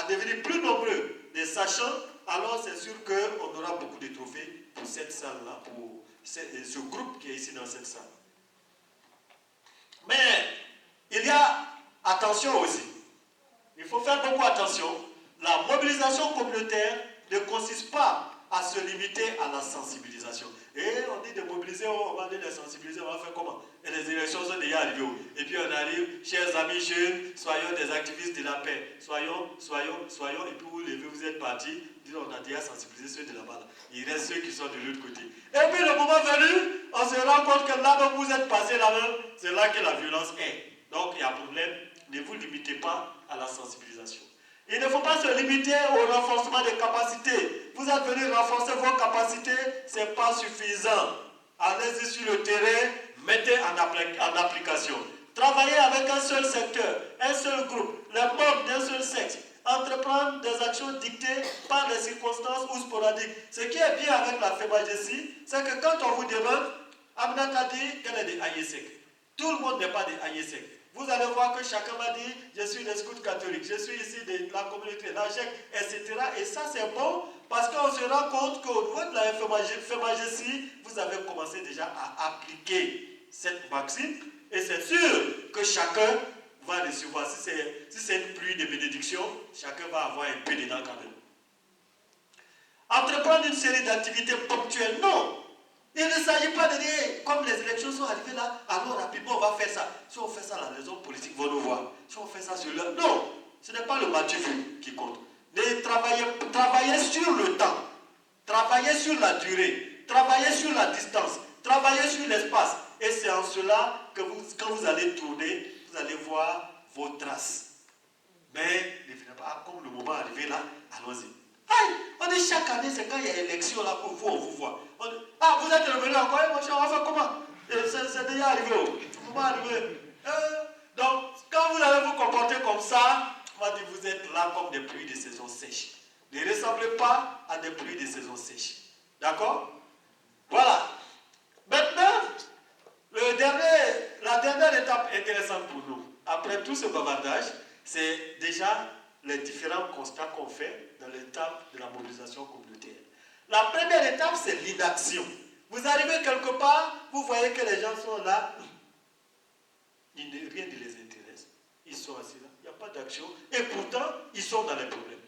devenir plus nombreux des sachants, alors c'est sûr qu'on aura beaucoup de trophées pour cette salle-là, pour ce groupe qui est ici dans cette salle. Mais il y a attention aussi. Il faut faire beaucoup attention. La mobilisation communautaire ne consiste pas à se limiter à la sensibilisation. Et on dit de mobiliser, on va dire de sensibiliser, on va faire comment? Et les élections sont déjà arrivées. Et puis on arrive, chers amis jeunes, soyons des activistes de la paix. Soyons, et puis vous levez, vous êtes partis, on a déjà sensibilisé ceux de là-bas. Il reste ceux qui sont de l'autre côté. Et puis le moment venu, on se rend compte que là où vous êtes passé là-même, c'est là que la violence est. Donc il y a problème, ne vous limitez pas à la sensibilisation. Il ne faut pas se limiter au renforcement des capacités. Vous êtes venu renforcer vos capacités, ce n'est pas suffisant. Allez-y sur le terrain, mettez en application. Travaillez avec un seul secteur, un seul groupe, les membres d'un seul sexe. Entreprendre des actions dictées par les circonstances ou sporadiques. Ce qui est bien avec la FEMAGESI, c'est que quand on vous demande, Aminata dit qu'elle est des Aïesek. Tout le monde n'est pas des Aïesek. Vous allez voir que chacun va dire, je suis des scouts catholiques, je suis ici de la communauté, l'AGEC, etc. Et ça c'est bon, parce qu'on se rend compte qu'au niveau de la FEMAGESI, vous avez commencé déjà à appliquer cette maxime. Et c'est sûr que chacun va recevoir. Si c'est une pluie de bénédiction, chacun va avoir un peu dedans quand même. Entreprendre une série d'activités ponctuelles, non. Il ne s'agit pas de dire, comme les élections sont arrivées là, alors rapidement on va faire ça. Si on fait ça, les hommes politiques vont nous voir. Si on fait ça sur l'heure, non. Ce n'est pas le match-fou qui compte. Travailler sur le temps, travailler sur la durée, travailler sur la distance, travailler sur l'espace. Et c'est en cela que quand vous allez tourner, vous allez voir vos traces. Mais, comme le moment est arrivé là, allons-y. On dit chaque année, c'est quand il y a élection là pour vous, on vous voit. On dit, vous êtes revenu encore, mon cher, on va faire comment? C'est déjà arrivé, le moment est arrivé. Donc, quand vous allez vous comporter comme ça, on va dire vous êtes là comme des pluies de saison sèche. Ne ressemblez pas à des pluies de saison sèche. D'accord? Voilà. Maintenant, la dernière étape intéressante pour nous, après tout ce bavardage, c'est déjà les différents constats qu'on fait dans l'étape de la mobilisation communautaire. La première étape, c'est l'inaction. Vous arrivez quelque part, vous voyez que les gens sont là, rien ne les intéresse. Ils sont assis là, il n'y a pas d'action, et pourtant, ils sont dans les problèmes.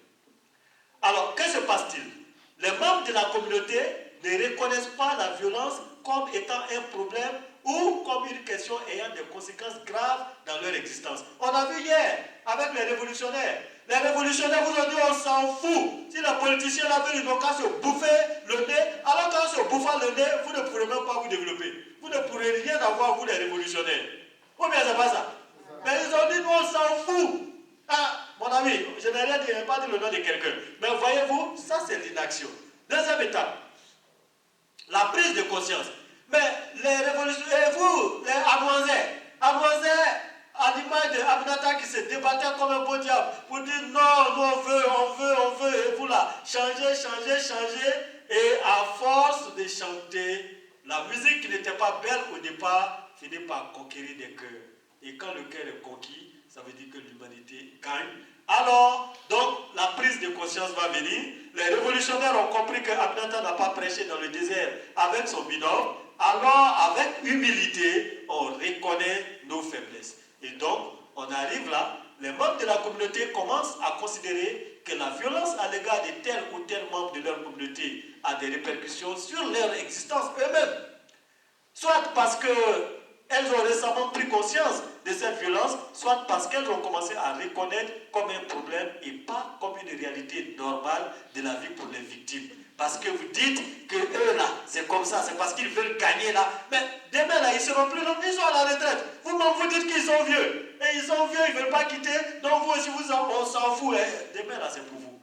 Alors, que se passe-t-il? Les membres de la communauté ne reconnaissent pas la violence comme étant un problème ou comme une question ayant des conséquences graves dans leur existence. On a vu hier avec les révolutionnaires. Les révolutionnaires vous ont dit on s'en fout. Si les politiciens là veulent, ils n'ont qu'à se bouffer le nez. Alors qu'en se bouffant le nez, vous ne pourrez même pas vous développer. Vous ne pourrez rien avoir, vous les révolutionnaires. Ou bien c'est pas ça. Mais ils ont dit nous on s'en fout. Mon ami, je n'ai rien dit, je n'ai pas dit le nom de quelqu'un. Mais voyez-vous, ça c'est l'inaction. Deuxième étape, la prise de conscience. Mais les révolutionnaires, et vous, les Amoisés, à l'image de Aminata qui se débattait comme un beau diable, pour dire non, nous on veut, et vous là, changez, et à force de chanter, la musique qui n'était pas belle au départ, finit par conquérir des cœurs. Et quand le cœur est conquis, ça veut dire que l'humanité gagne. Alors, donc, la prise de conscience va venir. Les révolutionnaires ont compris que Aminata n'a pas prêché dans le désert avec son binôme. Alors, avec humilité, on reconnaît nos faiblesses. Et donc, on arrive là, les membres de la communauté commencent à considérer que la violence à l'égard de tel ou tel membre de leur communauté a des répercussions sur leur existence eux-mêmes. Soit parce qu'elles ont récemment pris conscience de cette violence, soit parce qu'elles ont commencé à reconnaître comme un problème et pas comme une réalité normale de la vie pour les victimes. Parce que vous dites que eux là, c'est comme ça, c'est parce qu'ils veulent gagner là. Mais demain là, ils seront plus là, ils sont à la retraite. Vous-même vous dites qu'ils sont vieux. Et ils sont vieux, ils ne veulent pas quitter. Donc vous aussi, on s'en fout. Demain là, c'est pour vous.